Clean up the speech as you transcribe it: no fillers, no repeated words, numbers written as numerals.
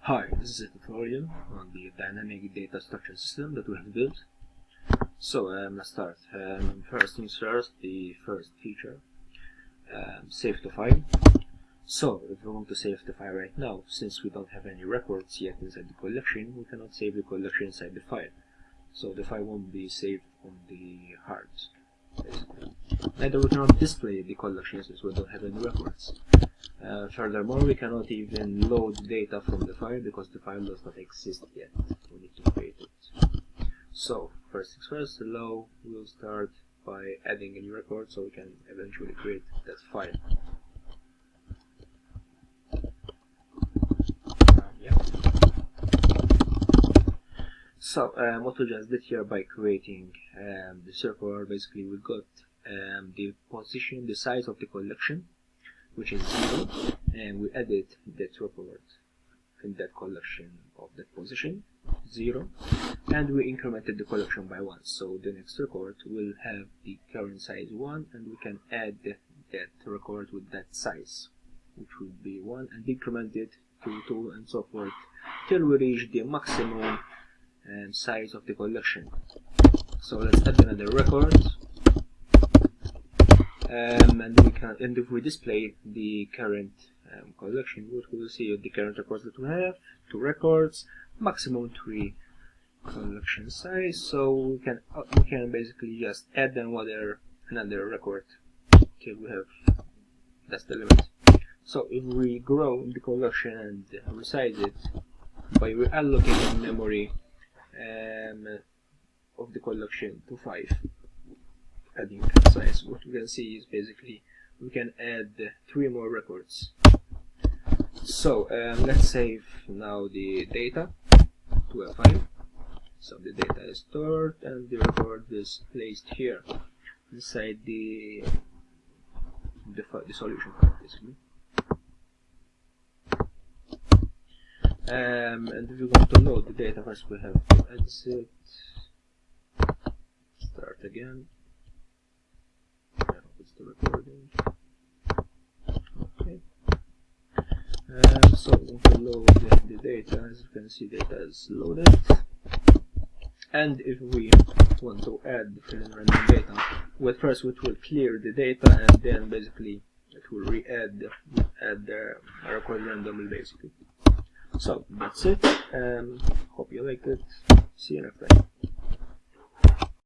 Hi, this is a tutorial on the dynamic data structure system that we have built. So let's start. First things first, the first feature, save the file. So if we want to save the file right now, since we don't have any records yet inside the collection, we cannot save the collection inside the file. So the file won't be saved on the hard, basically. Neither we cannot display the collection since we don't have any records. Furthermore, we cannot even load data from the file because the file does not exist yet. We need to create it. So, first things first, we'll start by adding a new record so we can eventually create that file. So, what we just did here by creating this record, basically we got the position, the size of the collection, which is 0, and we added that record in that collection of that position, 0, and we incremented the collection by 1. So the next record will have the current size 1, and we can add that record with that size, which will be 1, and increment it to 2, and so forth, till we reach the maximum size of the collection. So let's add another record. And if we display the current collection, what we will see the current records that we have, 2 records, maximum 3 collection size. So we can basically just add another record till we have, that's the limit. So if we grow the collection and resize it by reallocating memory of the collection to 5. Adding size, what we can see is basically we can add 3 more records. So let's save now the data to a file. So the data is stored and the record is placed here inside the solution file, basically. And if we want to load the data, first we have to exit, start again. The recording. Okay. So to load the data, as you can see, data is loaded. And if we want to add fill in random data, first it will clear the data, and then basically it will add the record randomly, basically. So that's it. Hope you liked it. See you next time.